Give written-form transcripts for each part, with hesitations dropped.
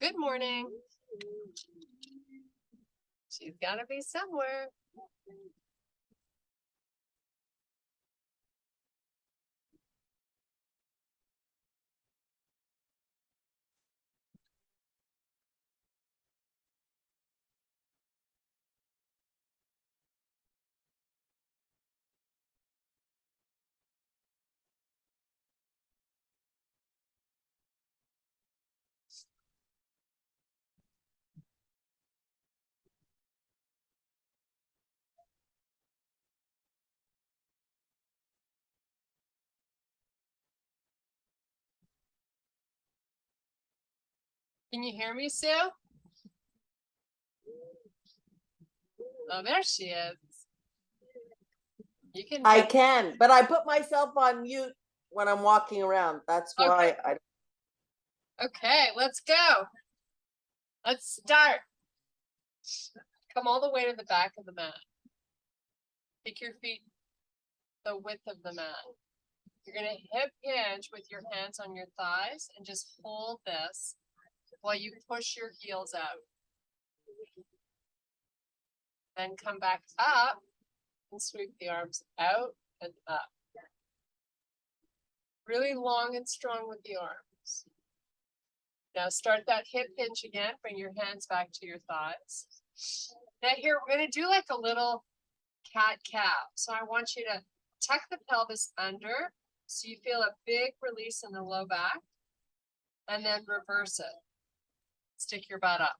Good morning. She's gotta be somewhere. Can you hear me, Sue? Oh, there she is. You can. I can, but I put myself on mute when I'm walking around. That's why I. Okay, let's go. Let's start. Come all the way to the back of the mat. Take your feet the width of the mat. You're going to hip hinge with your hands on your thighs and just hold this while you push your heels out. Then come back up and sweep the arms out and up. Really long and strong with the arms. Now start that hip hinge again. Bring your hands back to your thighs. Now here, we're going to do like a little cat-cow. So I want you to tuck the pelvis under so you feel a big release in the low back. And then reverse it. Stick your butt up.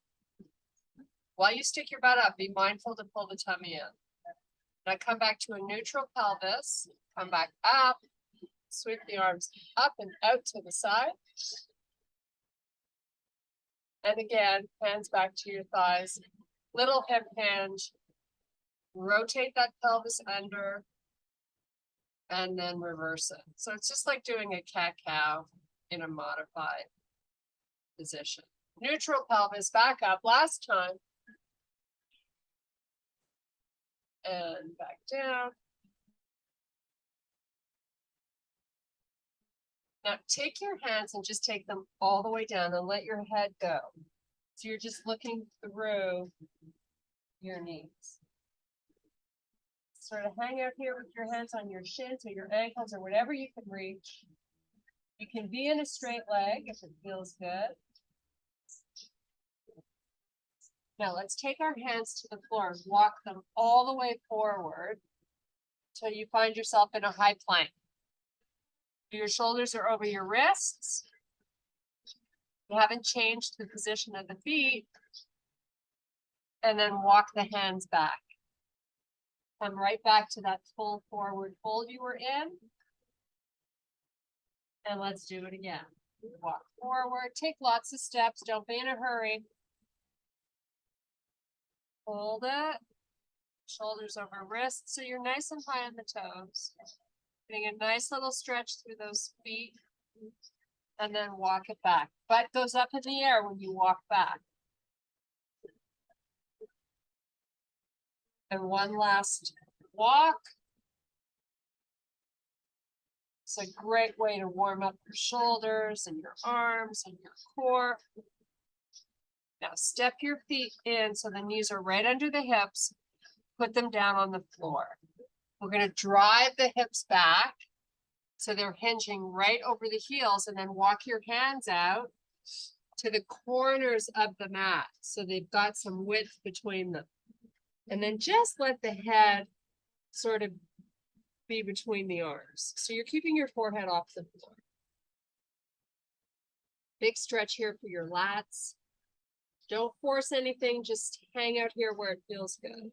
While you stick your butt up, be mindful to pull the tummy in. Now come back to a neutral pelvis. Come back up. Sweep the arms up and out to the side. And again, hands back to your thighs. Little hip hinge. Rotate that pelvis under. And then reverse it. So it's just like doing a cat-cow in a modified position. Neutral pelvis, back up. Last time. And back down. Now take your hands and just take them all the way down and let your head go. So you're just looking through your knees. Sort of hang out here with your hands on your shins or your ankles or whatever you can reach. You can be in a straight leg if it feels good. Now let's take our hands to the floor and walk them all the way forward until you find yourself in a high plank. Your shoulders are over your wrists. You haven't changed the position of the feet. And then walk the hands back. Come right back to that full forward fold you were in. And let's do it again. Walk forward, take lots of steps, don't be in a hurry. Hold it. Shoulders over wrists, so you're nice and high on the toes. Getting a nice little stretch through those feet. And then walk it back. Butt goes up in the air when you walk back. And one last walk. It's a great way to warm up your shoulders and your arms and your core. Now step your feet in so the knees are right under the hips. Put them down on the floor. We're going to drive the hips back so they're hinging right over the heels, and then walk your hands out to the corners of the mat so they've got some width between them. And then just let the head sort of be between the arms. So you're keeping your forehead off the floor. Big stretch here for your lats. Don't force anything, just hang out here where it feels good.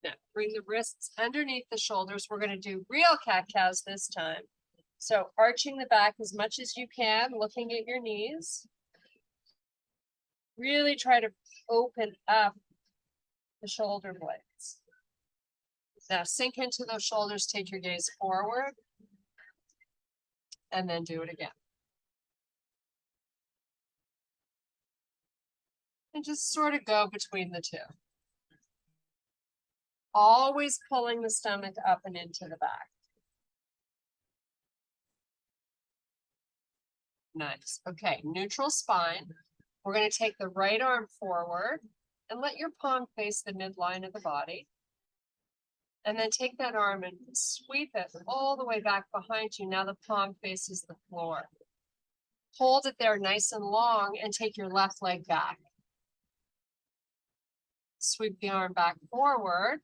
Now, bring the wrists underneath the shoulders. We're going to do real cat-cows this time. So arching the back as much as you can, looking at your knees. Really try to open up the shoulder blades. Now sink into those shoulders, take your gaze forward, and then do it again. And just sort of go between the two. Always pulling the stomach up and into the back. Nice. Okay, neutral spine. We're going to take the right arm forward and let your palm face the midline of the body. And then take that arm and sweep it all the way back behind you. Now the palm faces the floor. Hold it there nice and long and take your left leg back. Sweep the arm back forward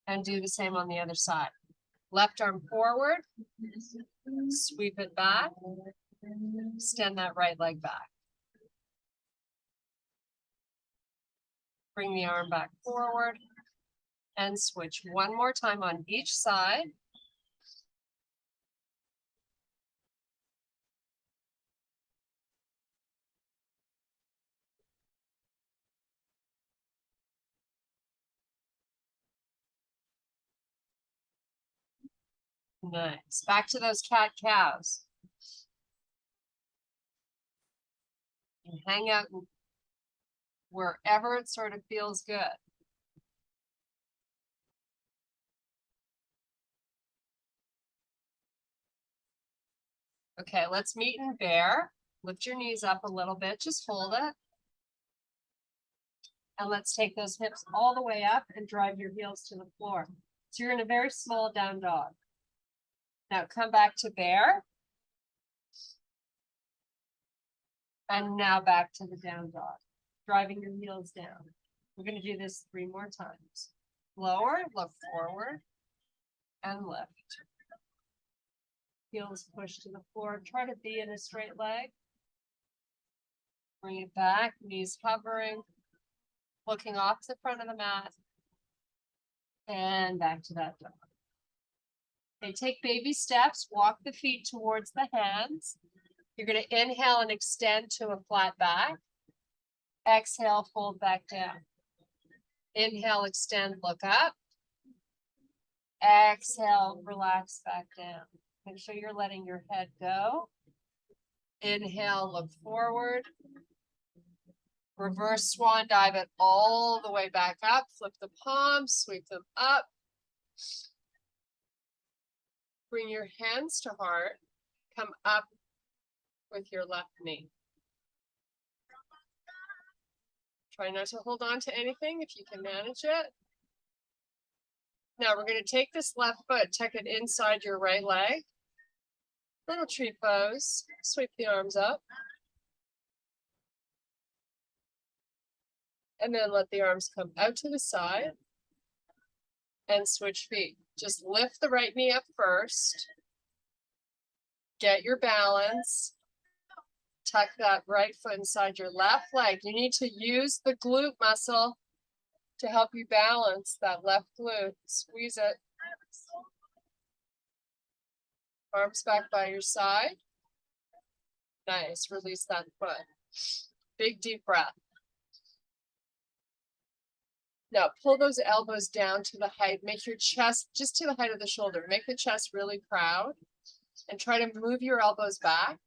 and do the same on the other side. Left arm forward, sweep it back, extend that right leg back. Bring the arm back forward and switch one more time on each side. Nice. Back to those cat-cows. And hang out wherever it sort of feels good. Okay, let's meet in bear. Lift your knees up a little bit, just hold it. And let's take those hips all the way up and drive your heels to the floor. So you're in a very small down dog. Now come back to bear. And now back to the down dog, driving your heels down. We're going to do this 3 more times. Lower, look forward, and lift. Heels push to the floor. Try to be in a straight leg. Bring it back, knees hovering, looking off the front of the mat. And back to that dog. Okay, take baby steps, walk the feet towards the hands. You're going to inhale and extend to a flat back. Exhale, fold back down. Inhale, extend, look up. Exhale, relax back down. Make sure you're letting your head go. Inhale, look forward. Reverse swan dive it all the way back up. Flip the palms, sweep them up. Bring your hands to heart. Come up with your left knee. Try not to hold on to anything if you can manage it. Now we're going to take this left foot, tuck it inside your right leg. Little tree pose. Sweep the arms up. And then let the arms come out to the side. And switch feet. Just lift the right knee up first. Get your balance. Tuck that right foot inside your left leg. You need to use the glute muscle to help you balance that left glute. Squeeze it. Arms back by your side. Nice. Release that foot. Big deep breath. Now pull those elbows down to the height. Make your chest just to the height of the shoulder. Make the chest really proud. And try to move your elbows back.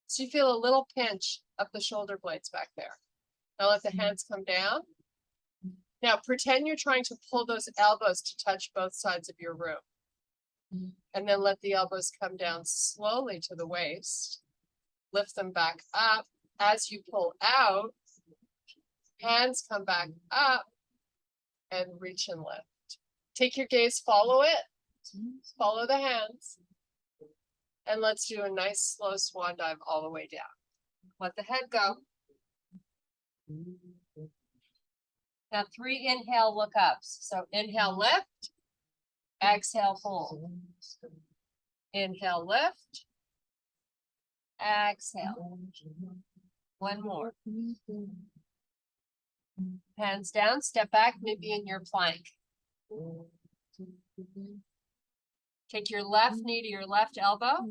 So you feel a little pinch of the shoulder blades back there. Now let the hands come down. Now pretend you're trying to pull those elbows to touch both sides of your room. And then let the elbows come down slowly to the waist. Lift them back up. As you pull out, hands come back up and reach and lift. Take your gaze, follow it. Follow the hands. And let's do a nice slow swan dive all the way down. Let the head go. Now 3 inhale look ups. So inhale, lift. Exhale, hold. Inhale, lift. Exhale. One more. Hands down, step back, maybe in your plank. Take your left knee to your left elbow.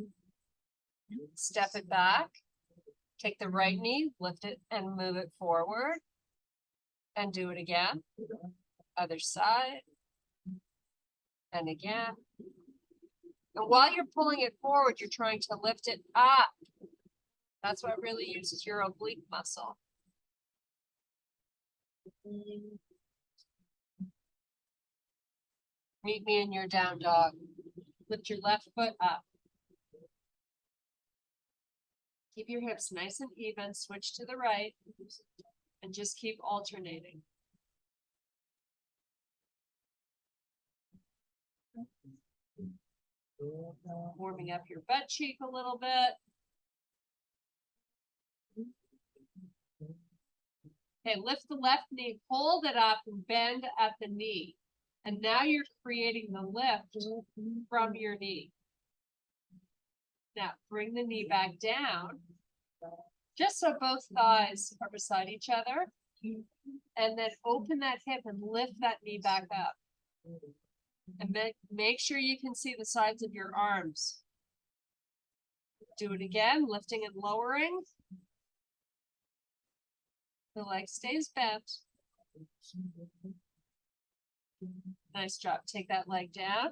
Step it back. Take the right knee, lift it and move it forward. And do it again. Other side. And again. And while you're pulling it forward, you're trying to lift it up. That's what really uses your oblique muscle. Meet me in your down dog. Lift your left foot up. Keep your hips nice and even. Switch to the right. And just keep alternating. Warming up your butt cheek a little bit. Okay, lift the left knee, hold it up and bend at the knee. And now you're creating the lift from your knee. Now bring the knee back down, just so both thighs are beside each other. And then open that hip and lift that knee back up. And make sure you can see the sides of your arms. Do it again, lifting and lowering. The leg stays bent. Nice job. Take that leg down.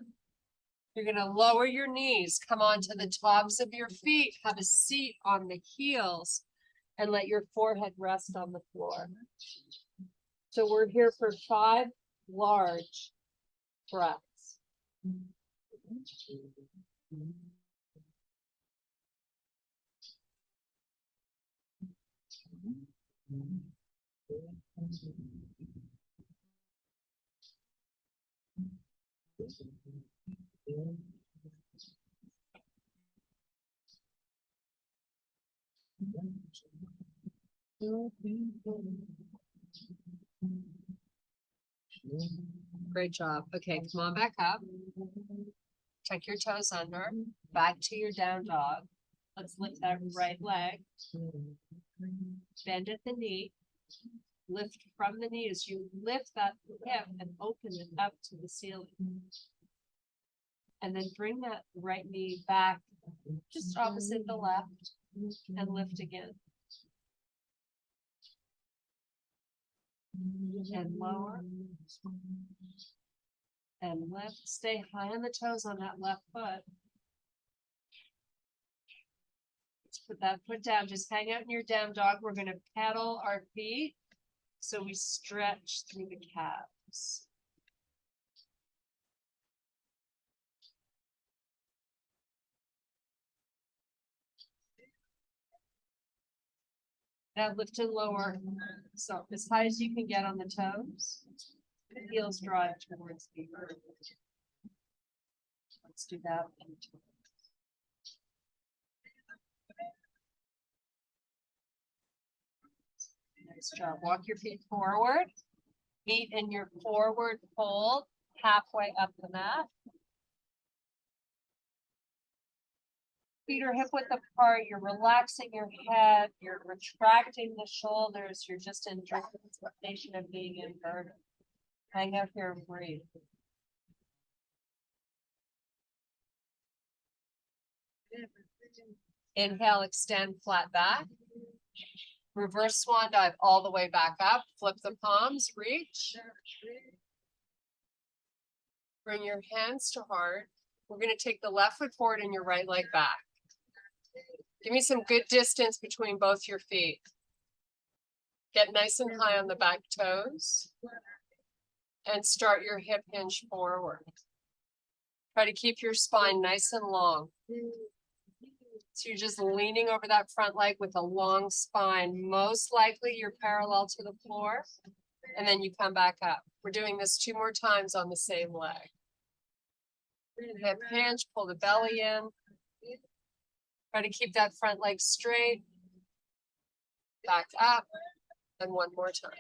You're going to lower your knees. Come onto the tops of your feet. Have a seat on the heels. And let your forehead rest on the floor. So we're here for 5 large breaths. Great job. Okay, come on back up. Tuck your toes under. Back to your down dog. Let's lift that right leg. Bend at the knee. Lift from the knee as you lift that hip and open it up to the ceiling. And then bring that right knee back just opposite the left and lift again. And lower. And lift. Stay high on the toes on that left foot. Let's put that foot down. Just hang out in your down dog. We're going to pedal our feet so we stretch through the calves. Now lift and lower. So as high as you can get on the toes. The heels drive towards the earth. Let's do that. Nice job. Walk your feet forward. Meet in your forward fold, halfway up the mat. Feet are hip width apart. You're relaxing your head. You're retracting the shoulders. You're just in anticipation of being inverted. Hang out here and breathe. Inhale, extend flat back. Reverse swan dive all the way back up. Flip the palms, reach. Bring your hands to heart. We're going to take the left foot forward and your right leg back. Give me some good distance between both your feet. Get nice and high on the back toes. And start your hip hinge forward. Try to keep your spine nice and long. So you're just leaning over that front leg with a long spine. Most likely you're parallel to the floor. And then you come back up. We're doing this 2 more times on the same leg. Hip hinge, pull the belly in. Try to keep that front leg straight. Back up. And 1 more time.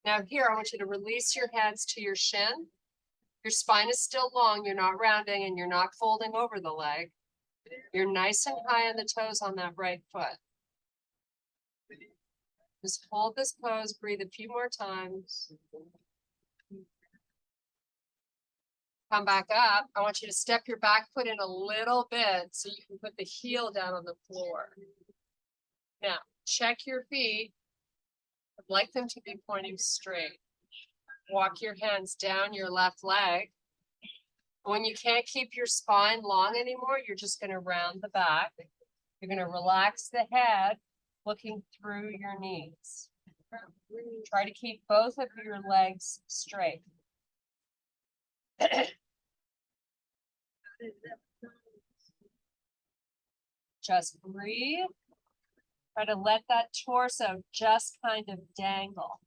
Now here, I want you to release your hands to your shin. Your spine is still long. You're not rounding and you're not folding over the leg. You're nice and high on the toes on that right foot. Just hold this pose, breathe a few more times. Come back up. I want you to step your back foot in a little bit so you can put the heel down on the floor. Now, check your feet. I'd like them to be pointing straight. Walk your hands down your left leg. When you can't keep your spine long anymore, you're just going to round the back. You're going to relax the head, looking through your knees. Try to keep both of your legs straight. Just breathe. Try to let that torso just kind of dangle.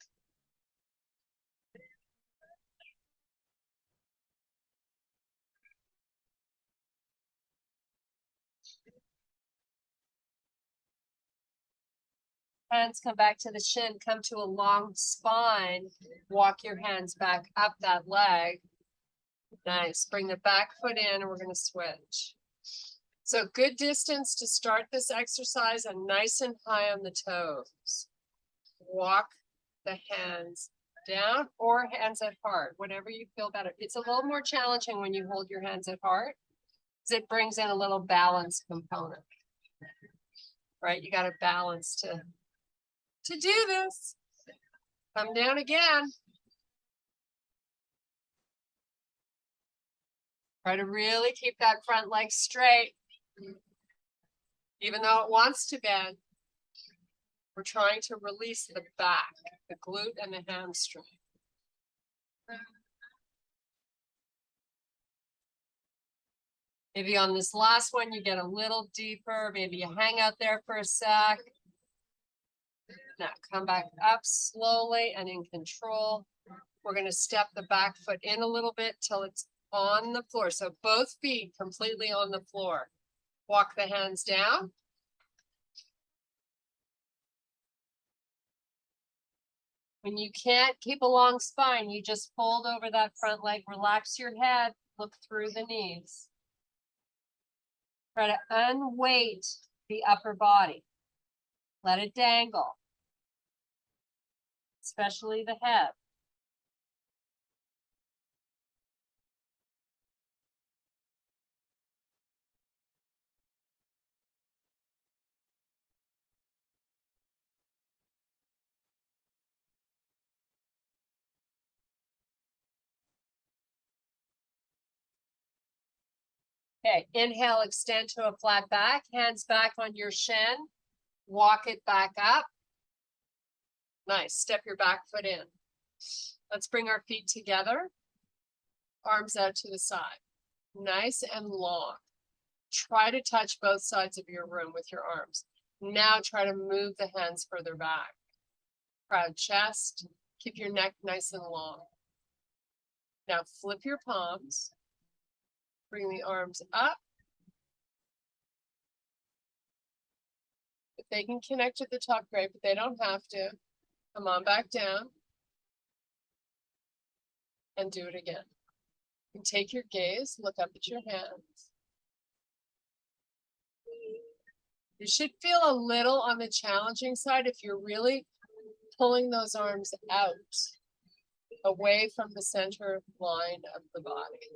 Hands come back to the shin, come to a long spine. Walk your hands back up that leg. Nice. Bring the back foot in and we're going to switch. So good distance to start this exercise and nice and high on the toes. Walk the hands down or hands at heart, whatever you feel better. It's a little more challenging when you hold your hands at heart because it brings in a little balance component, right? You got to balance to do this. Come down again. Try to really keep that front leg straight. Even though it wants to bend, we're trying to release the back, the glute and the hamstring. Maybe on this last one, you get a little deeper. Maybe you hang out there for a sec. Now come back up slowly and in control. We're going to step the back foot in a little bit till it's on the floor. So both feet completely on the floor. Walk the hands down. When you can't keep a long spine, you just fold over that front leg, relax your head, look through the knees. Try to unweight the upper body. Let it dangle, especially the head. Okay, inhale, extend to a flat back, hands back on your shin, walk it back up. Nice, step your back foot in. Let's bring our feet together, arms out to the side. Nice and long. Try to touch both sides of your room with your arms. Now try to move the hands further back. Proud chest, keep your neck nice and long. Now flip your palms. Bring the arms up. If they can connect at the top, great, but they don't have to. Come on back down. And do it again. And take your gaze, look up at your hands. You should feel a little on the challenging side if you're really pulling those arms out, away from the center line of the body.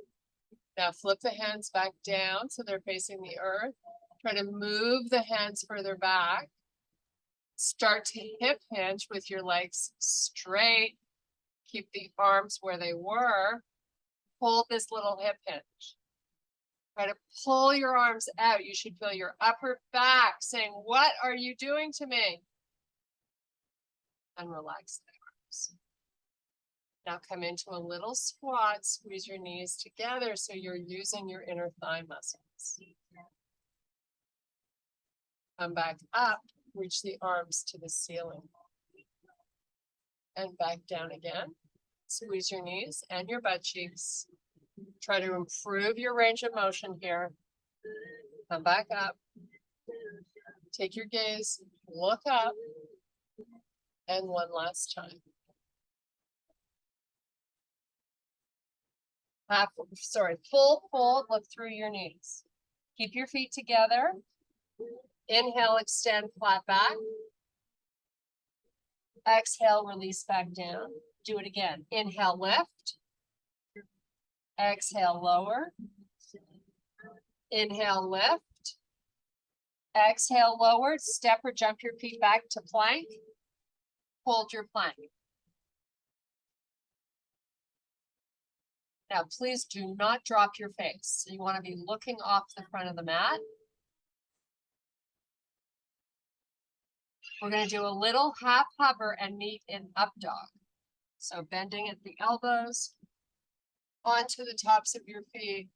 Now flip the hands back down so they're facing the earth. Try to move the hands further back. Start to hip hinge with your legs straight. Keep the arms where they were. Hold this little hip hinge. Try to pull your arms out. You should feel your upper back saying, "What are you doing to me?" And relax the arms. Now come into a little squat. Squeeze your knees together so you're using your inner thigh muscles. Come back up. Reach the arms to the ceiling. And back down again. Squeeze your knees and your butt cheeks. Try to improve your range of motion here. Come back up. Take your gaze, look up. And one last time. Full fold, look through your knees. Keep your feet together. Inhale, extend flat back. Exhale, release back down. Do it again. Inhale, lift. Exhale, lower. Inhale, lift. Exhale, lower. Step or jump your feet back to plank. Hold your plank. Now, please do not drop your face. You want to be looking off the front of the mat. We're going to do a little half hover and meet in up dog. So bending at the elbows, onto the tops of your feet.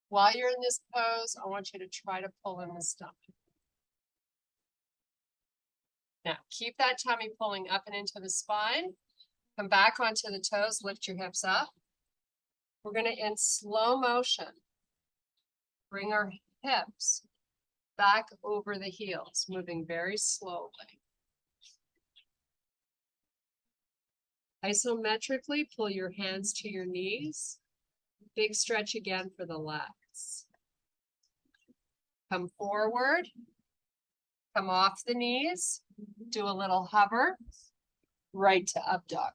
While you're in this pose, I want you to try to pull in the stomach. Now, keep that tummy pulling up and into the spine. Come back onto the toes, lift your hips up. We're going to, in slow motion, bring our hips back over the heels, moving very slowly. Isometrically, pull your hands to your knees. Big stretch again for the legs. Come forward. Come off the knees. Do a little hover. Right to up dog.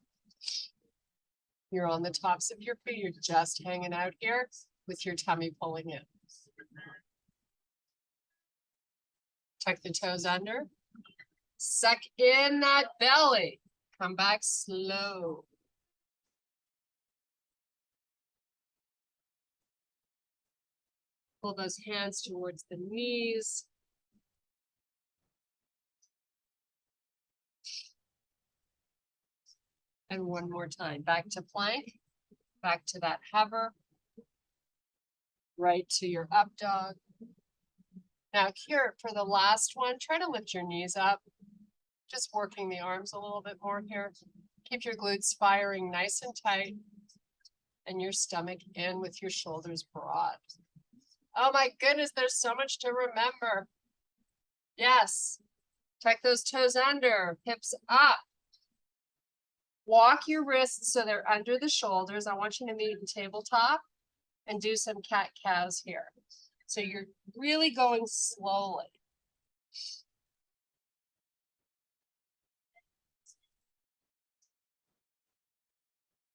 You're on the tops of your feet. You're just hanging out here with your tummy pulling in. Tuck the toes under. Suck in that belly. Come back slow. Pull those hands towards the knees. And one more time. Back to plank. Back to that hover. Right to your up dog. Now here, for the last one, try to lift your knees up. Just working the arms a little bit more here. Keep your glutes firing nice and tight. And your stomach in with your shoulders broad. Oh my goodness, there's so much to remember. Yes. Tuck those toes under, hips up. Walk your wrists so they're under the shoulders. I want you to meet in tabletop and do some cat-cows here. So you're really going slowly.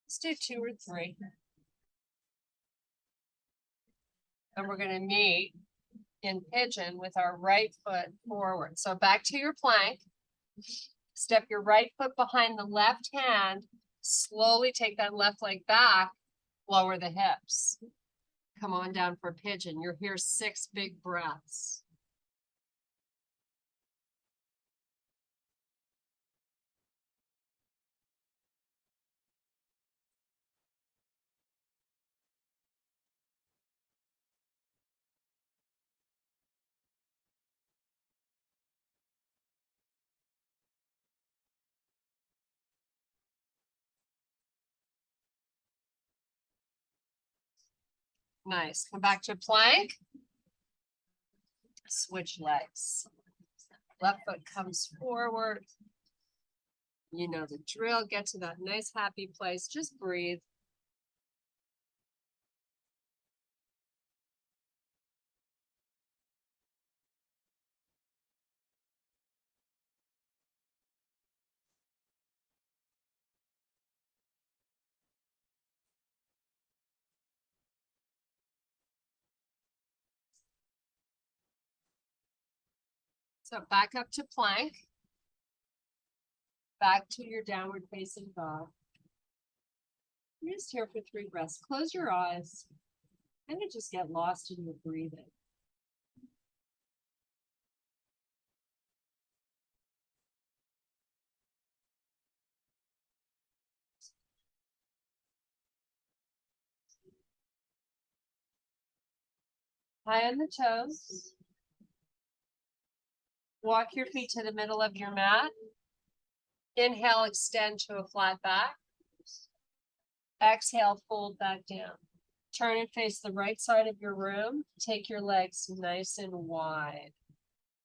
Let's do 2 or 3. And we're going to meet in pigeon with our right foot forward. So back to your plank. Step your right foot behind the left hand. Slowly take that left leg back. Lower the hips. Come on down for pigeon. You're here 6 big breaths. Nice. Come back to plank. Switch legs. Left foot comes forward. You know the drill. Get to that nice happy place. Just breathe. So back up to plank. Back to your downward facing dog. You're just here for 3 breaths. Close your eyes. And just get lost in your breathing. High on the toes. Walk your feet to the middle of your mat. Inhale, extend to a flat back. Exhale, fold back down. Turn and face the right side of your room. Take your legs nice and wide.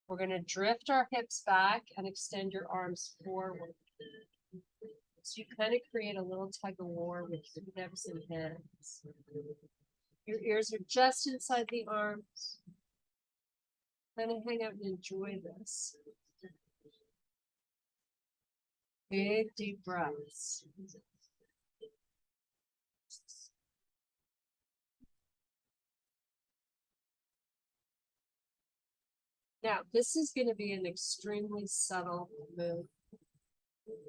We're going to drift our hips back and extend your arms forward. So you kind of create a little tug of war with your hips and hands. Your ears are just inside the arms. Kind of hang out and enjoy this. Big, deep breaths. Now, this is going to be an extremely subtle move.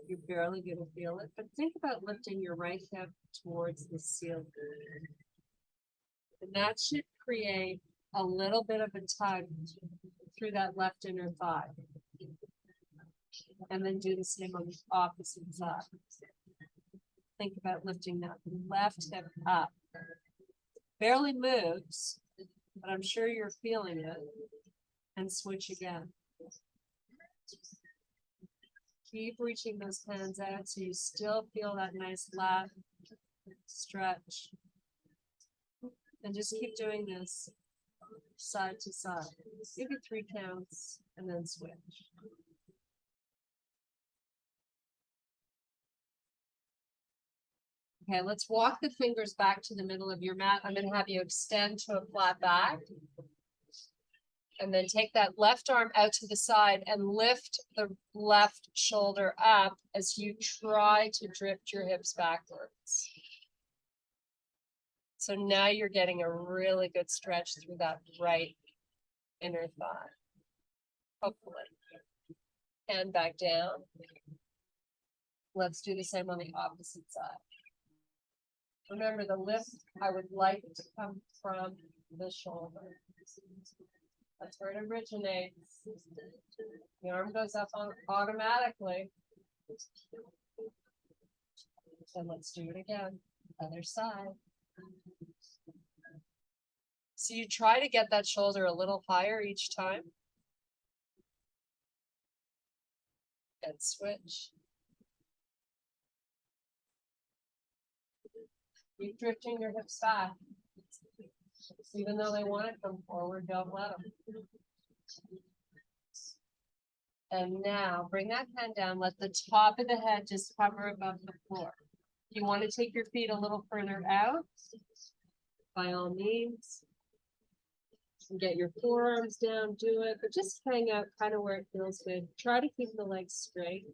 You're barely going to feel it, but think about lifting your right hip towards the ceiling. And that should create a little bit of a tug through that left inner thigh. And then do the same on the opposite side. Think about lifting that left hip up. Barely moves, but I'm sure you're feeling it. And switch again. Keep reaching those hands out so you still feel that nice lat stretch. And just keep doing this side to side. Maybe 3 counts and then switch. Okay, let's walk the fingers back to the middle of your mat. I'm going to have you extend to a flat back. And then take that left arm out to the side and lift the left shoulder up as you try to drift your hips backwards. So now you're getting a really good stretch through that right inner thigh. Hopefully. Hand back down. Let's do the same on the opposite side. Remember, the lift I would like to come from the shoulder. That's where it originates. The arm goes up automatically. And let's do it again. Other side. So you try to get that shoulder a little higher each time. And switch. Keep drifting your hips back. Even though they want to come forward, don't let them. And now bring that hand down. Let the top of the head just hover above the floor. If you want to take your feet a little further out, by all means. Get your forearms down, do it, but just hang out kind of where it feels good. Try to keep the legs straight.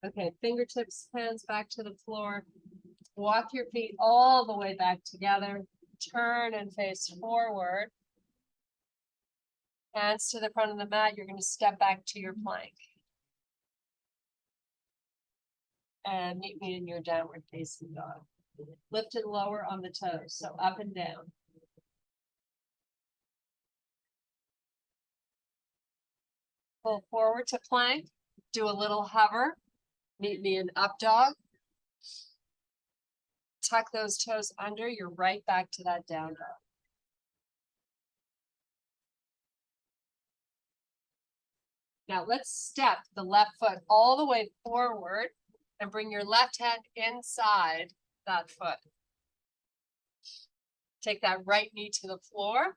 Okay, fingertips, hands back to the floor. Walk your feet all the way back together. Turn and face forward. Hands to the front of the mat. You're going to step back to your plank. And meet me in your downward facing dog. Lift and lower on the toes, so up and down. Pull forward to plank. Do a little hover. Meet me in up dog. Tuck those toes under. You're right back to that down dog. Now let's step the left foot all the way forward and bring your left hand inside that foot. Take that right knee to the floor.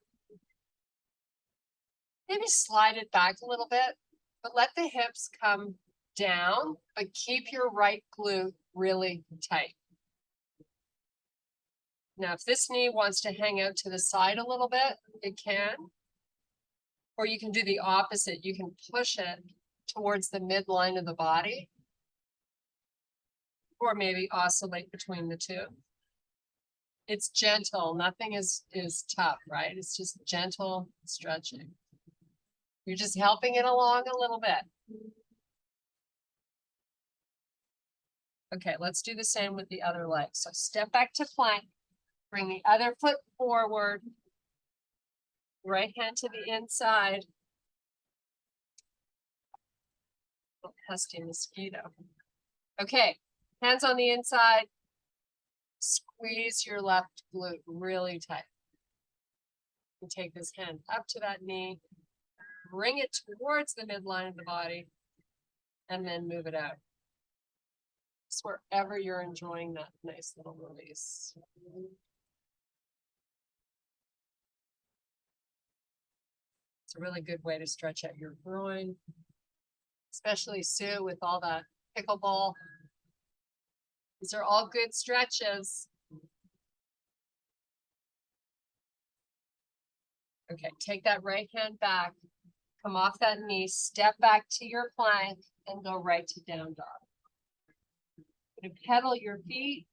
Maybe slide it back a little bit, but let the hips come down, but keep your right glute really tight. Now, if this knee wants to hang out to the side a little bit, it can. Or you can do the opposite. You can push it towards the midline of the body. Or maybe oscillate between the two. It's gentle. Nothing is tough, right? It's just gentle stretching. You're just helping it along a little bit. Okay, let's do the same with the other leg. So step back to plank. Bring the other foot forward. Right hand to the inside. Oh, pesky mosquito. Okay, hands on the inside. Squeeze your left glute really tight. And take this hand up to that knee. Bring it towards the midline of the body. And then move it out. Just wherever you're enjoying that nice little release. It's a really good way to stretch out your groin, especially Sue with all that pickleball. These are all good stretches. Okay, take that right hand back, come off that knee, step back to your plank and go right to down dog. You're gonna pedal your feet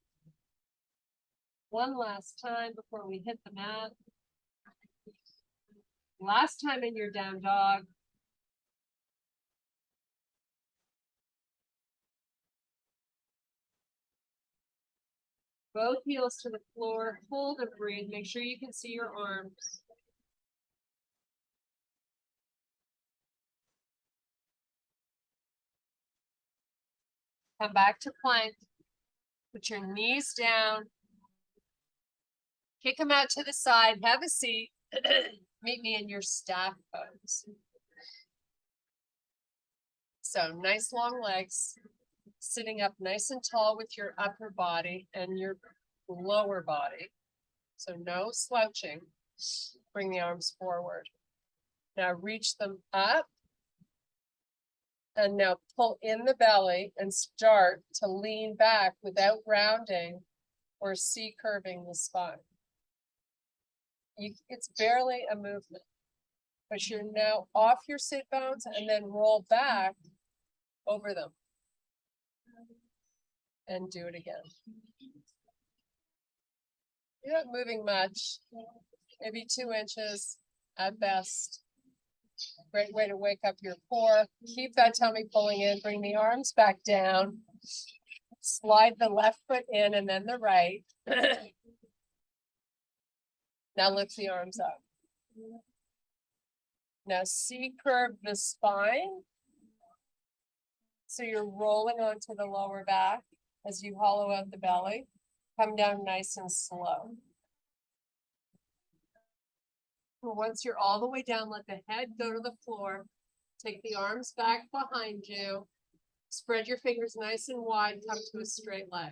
one last time before we hit the mat. Last time in your down dog. Both heels to the floor, hold and breathe. Make sure you can see your arms. Come back to plank. Put your knees down. Kick them out to the side. Have a seat. Meet me in your staff pose. So nice long legs. Sitting up nice and tall with your upper body and your lower body. So no slouching. Bring the arms forward. Now reach them up. And now pull in the belly and start to lean back without rounding or C-curving the spine. It's barely a movement, but you're now off your sit bones and then roll back over them. And do it again. You're not moving much, maybe 2 inches at best. Great way to wake up your core. Keep that tummy pulling in, bring the arms back down. Slide the left foot in and then the right. Now lift the arms up. Now C-curve the spine. So you're rolling onto the lower back as you hollow out the belly. Come down nice and slow. Once you're all the way down, let the head go to the floor. Take the arms back behind you. Spread your fingers nice and wide. Come to a straight leg.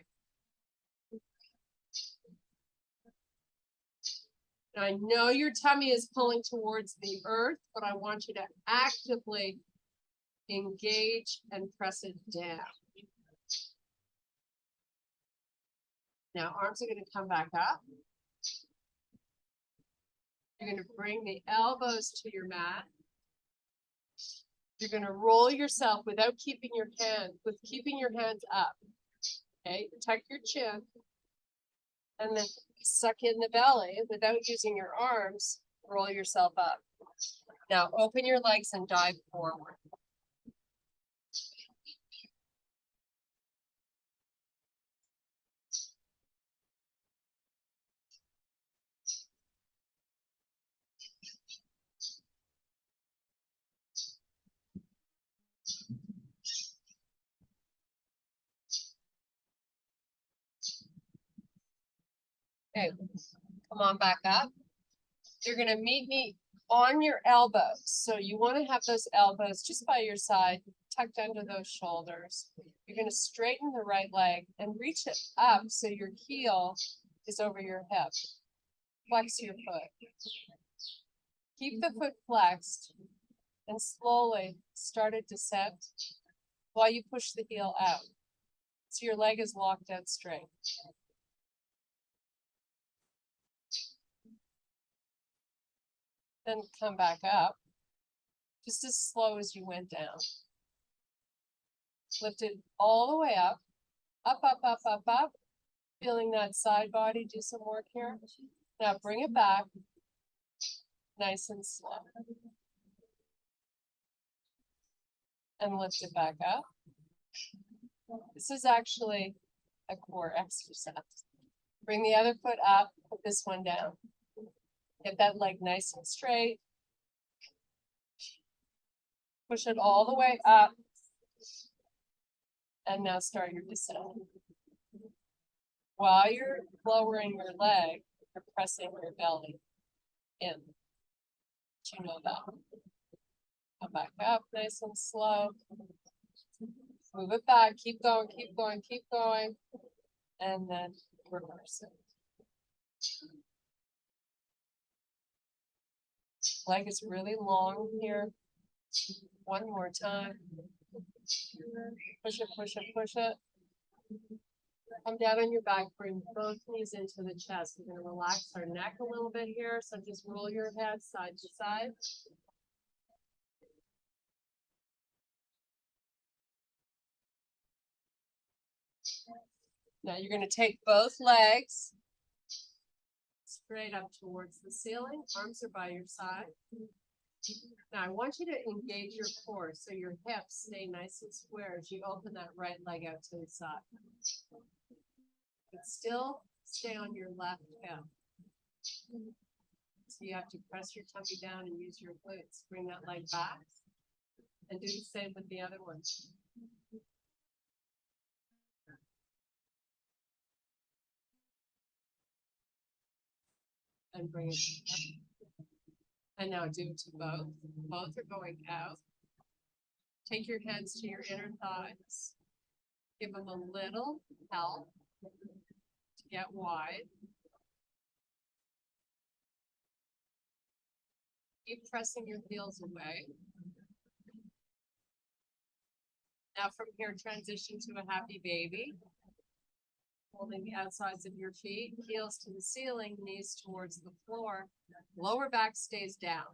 Now, I know your tummy is pulling towards the earth, but I want you to actively engage and press it down. Now, arms are going to come back up. You're going to bring the elbows to your mat. You're going to roll yourself without keeping your hands up. Okay, tuck your chin. And then suck in the belly without using your arms. Roll yourself up. Now open your legs and dive forward. Okay, come on back up. You're going to meet me on your elbows. So you want to have those elbows just by your side, tucked under those shoulders. You're going to straighten the right leg and reach it up so your heel is over your hip. Flex your foot. Keep the foot flexed and slowly start a descent while you push the heel out. So your leg is locked out straight. Then come back up. Just as slow as you went down. Lift it all the way up, up, up, up, up, up. Feeling that side body, do some work here. Now bring it back, nice and slow. And lift it back up. This is actually a core exercise. Bring the other foot up, put this one down. Get that leg nice and straight. Push it all the way up. And now start your descent. While you're lowering your leg, you're pressing your belly in. You know that. Come back up nice and slow. Move it back, keep going, keep going, keep going. And then reverse it. Leg is really long here. One more time. Push it, push it, push it. Come down on your back, bring both knees into the chest. We're going to relax our neck a little bit here. So just roll your head side to side. Now you're going to take both legs straight up towards the ceiling. Arms are by your side. Now I want you to engage your core so your hips stay nice and square as you open that right leg out to the side. But still stay on your left hip. So you have to press your tummy down and use your glutes. Bring that leg back. And do the same with the other one. And bring it up. And now do it to both. Both are going out. Take your hands to your inner thighs. Give them a little help to get wide. Keep pressing your heels away. Now from here, transition to a happy baby. Holding the outsides of your feet, heels to the ceiling, knees towards the floor. Lower back stays down.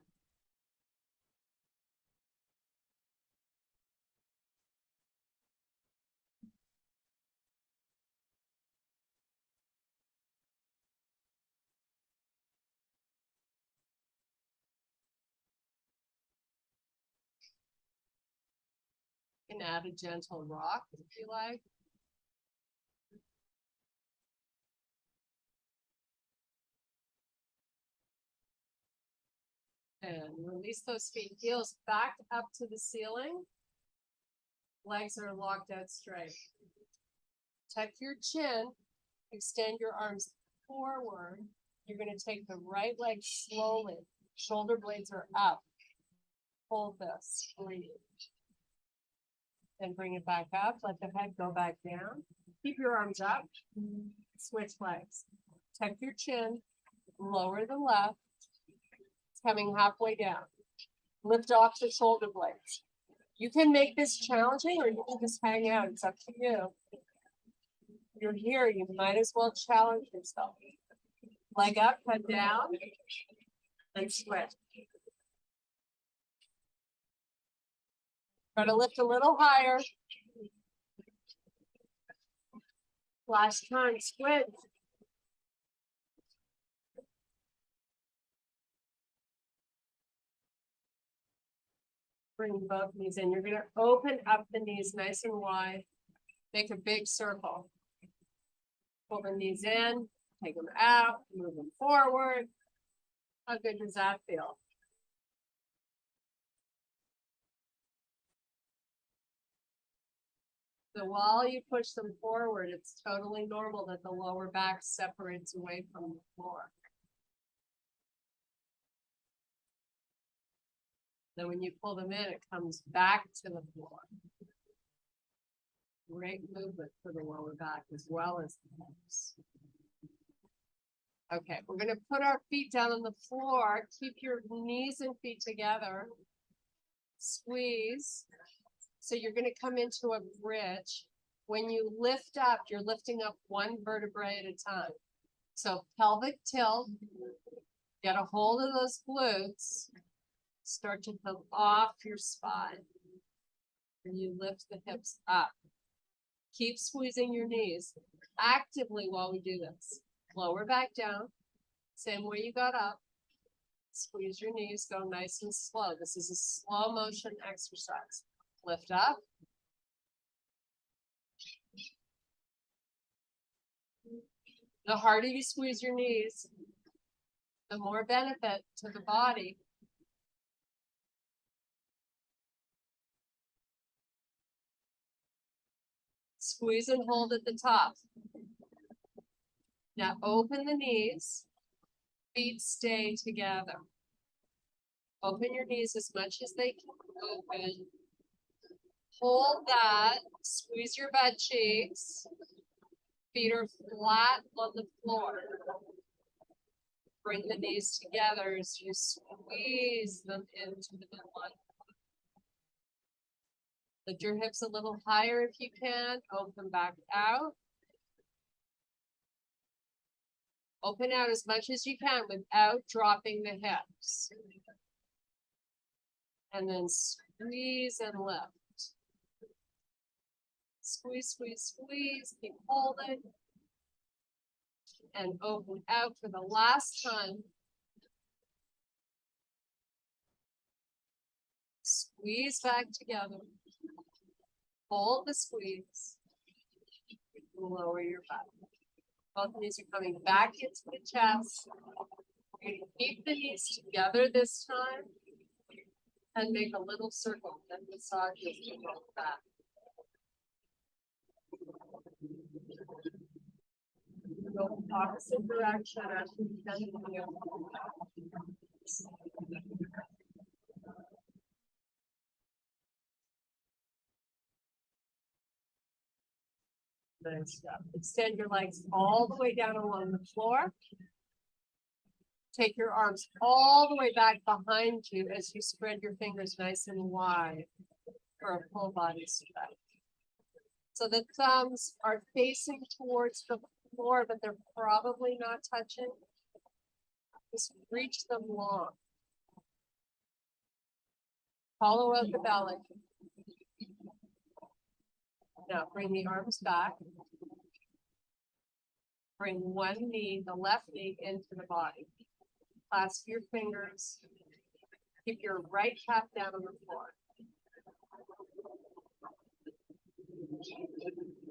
You can add a gentle rock if you like. And release those feet, heels back up to the ceiling. Legs are locked out straight. Tuck your chin, extend your arms forward. You're going to take the right leg slowly. Shoulder blades are up. Hold this, breathe. And bring it back up. Let the head go back down. Keep your arms up. Switch legs. Tuck your chin, lower the left. Coming halfway down. Lift off the shoulder blades. You can make this challenging or you can just hang out. It's up to you. You're here, you might as well challenge yourself. Leg up, head down, and switch. Try to lift a little higher. Last time, switch. Bring both knees in. You're going to open up the knees nice and wide. Make a big circle. Pull the knees in, take them out, move them forward. How good does that feel? So while you push them forward, it's totally normal that the lower back separates away from the floor. Then when you pull them in, it comes back to the floor. Great movement for the lower back as well as the hips. Okay, we're going to put our feet down on the floor. Keep your knees and feet together. Squeeze. So you're going to come into a bridge. When you lift up, you're lifting up one vertebrae at a time. So pelvic tilt. Get a hold of those glutes. start to come off your spine. And you lift the hips up. Keep squeezing your knees actively while we do this. Lower back down, same way you got up. Squeeze your knees, go nice and slow. This is a slow motion exercise. Lift up. The harder you squeeze your knees, the more benefit to the body. Squeeze and hold at the top. Now open the knees, feet stay together. Open your knees as much as they can open. Hold that, squeeze your butt cheeks. Feet are flat on the floor. Bring the knees together as you squeeze them into the midline. Lift your hips a little higher if you can. Open back out. Open out as much as you can without dropping the hips. And then squeeze and lift. Squeeze, squeeze, squeeze. Keep holding. And open out for the last time. Squeeze back together. Hold the squeeze. Lower your back. Both knees are coming back into the chest. You're going to keep the knees together this time. And make a little circle that massages the lower back. Go opposite direction as you can. Nice job. Extend your legs all the way down along the floor. Take your arms all the way back behind you as you spread your fingers nice and wide for a full body stretch. So the thumbs are facing towards the floor, but they're probably not touching. Just reach them long. Hollow out the belly. Now bring the arms back. Bring one knee, the left knee, into the body. Clasp your fingers. Keep your right calf down on the floor.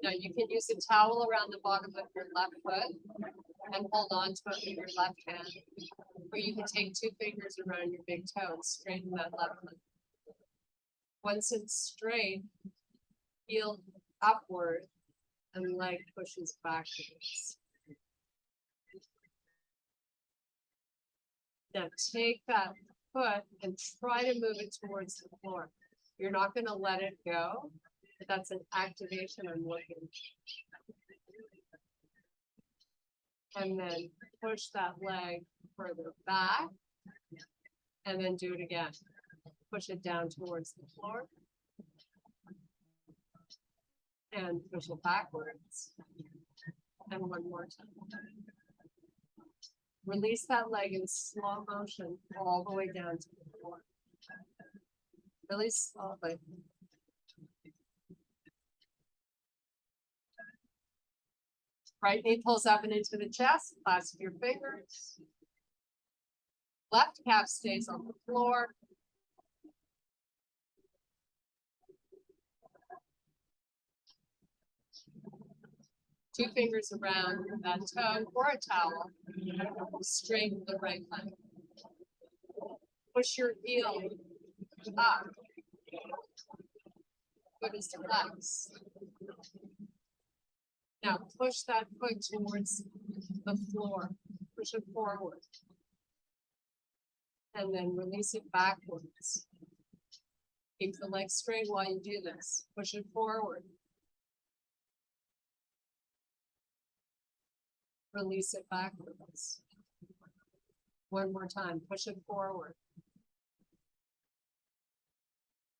Now you can use a towel around the bottom of your left foot and hold on to it with your left hand. Or you can take two fingers around your big toe and straighten that left foot. Once it's straight, heel upward and leg pushes backwards. Now take that foot and try to move it towards the floor. You're not going to let it go, but that's an activation I'm looking. And then push that leg further back and then do it again. Push it down towards the floor and push it backwards. And one more time. Release that leg in slow motion all the way down to the floor. Really slowly. Right knee pulls up and into the chest. Clasp your fingers. Left calf stays on the floor. Two fingers around that toe or a towel. Straighten the right leg. Push your heel up. Foot is flexed. Now push that foot towards the floor. Push it forward. And then release it backwards. Keep the leg straight while you do this. Push it forward. Release it backwards. One more time. Push it forward.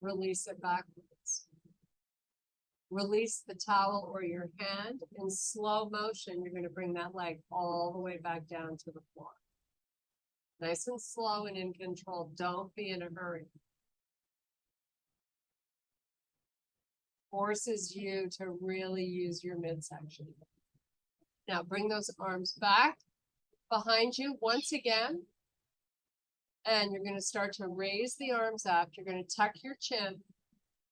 Release it backwards. Release the towel or your hand. In slow motion, you're going to bring that leg all the way back down to the floor. Nice and slow and in control. Don't be in a hurry. Forces you to really use your midsection. Now bring those arms back behind you once again. And you're going to start to raise the arms up. You're going to tuck your chin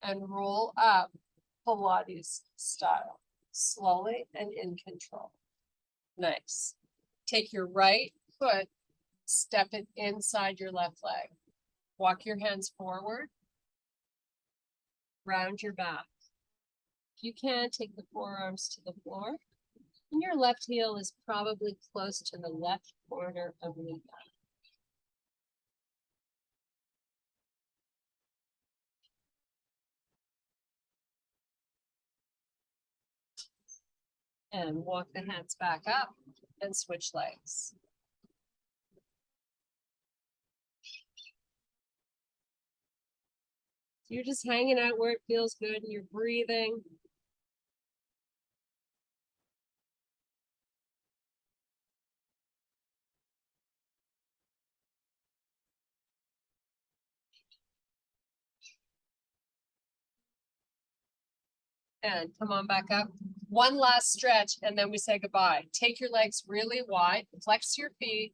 and roll up Pilates style, slowly and in control. Nice. Take your right foot, step it inside your left leg. Walk your hands forward. Round your back. If you can, take the forearms to the floor. And your left heel is probably close to the left corner of the mat. And walk the hands back up and switch legs. So you're just hanging out where it feels good and you're breathing. And come on back up. One last stretch and then we say goodbye. Take your legs really wide, flex your feet,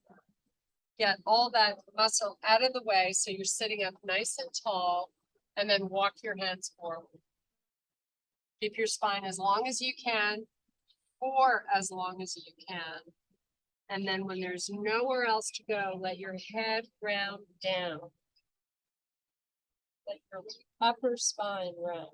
get all that muscle out of the way so you're sitting up nice and tall, and then walk your hands forward. Keep your spine as long as you can, or as long as you can. And then when there's nowhere else to go, let your head round down. Let your upper spine round.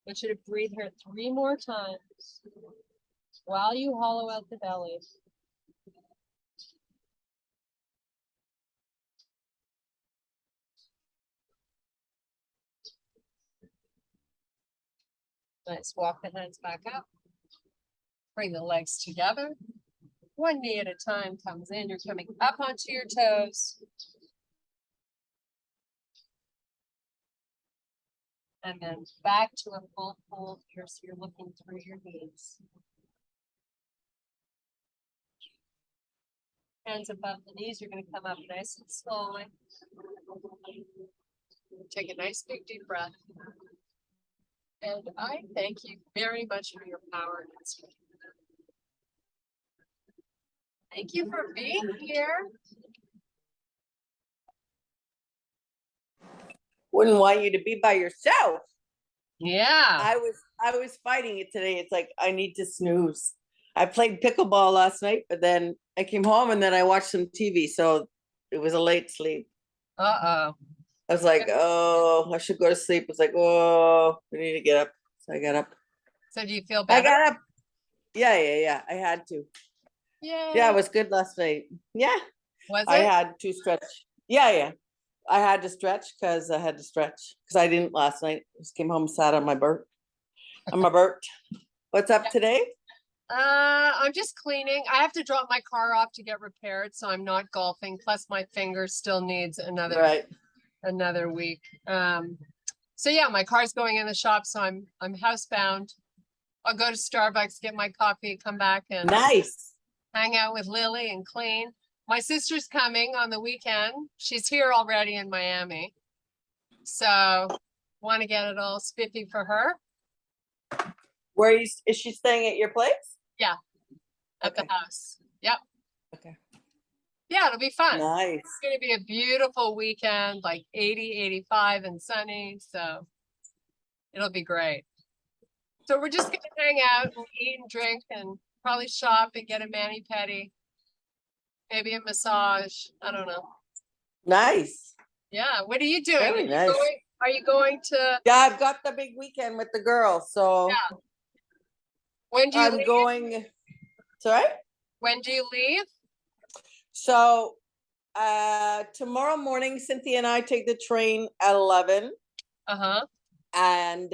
I want you to breathe here 3 more times while you hollow out the belly. Nice. Walk the hands back up. Bring the legs together. One knee at a time comes in. You're coming up onto your toes. And then back to a full fold here, so you're looking through your knees. Hands above the knees, you're going to come up nice and slowly. Take a nice big deep breath. And I thank you very much for your power and strength. Thank you for being here. Wouldn't want you to be by yourself. Yeah. I was fighting it today. It's like I need to snooze. I played pickleball last night, but then I came home and then I watched some TV, so it was a late sleep. Uh-oh. I was like, oh, I should go to sleep. It's like, oh, we need to get up. So I got up. So do you feel better? I got up. Yeah. I had to. Yeah, it was good last night. Yeah. Was I it? had to stretch. Yeah. I had to stretch because I didn't last night. Just came home, sat on my Bert. What's up today? I'm just cleaning. I have to drop my car off to get repaired, so I'm not golfing. Plus my finger still needs another week. So yeah, my car's going in the shop, so I'm housebound. I'll go to Starbucks, get my coffee, come back and nice. Hang out with Lily and clean. My sister's coming on the weekend. She's here already in Miami. So want to get it all spiffy for her. Is she staying at your place? Yeah. At the house. Yep. Okay. Yeah, it'll be fun. Nice. It's going to be a beautiful weekend, like 80, 85 and sunny. So it'll be great. So we're just going to hang out and eat and drink and probably shop and get a mani-pedi. Maybe a massage. I don't know. Nice. Yeah. What are you doing? Very nice. Are you going to? Yeah, I've got the big weekend with the girls. So yeah. When do you leave? Going. Sorry? When do you leave? So tomorrow morning, Cynthia and I take the train at 11. Uh-huh. And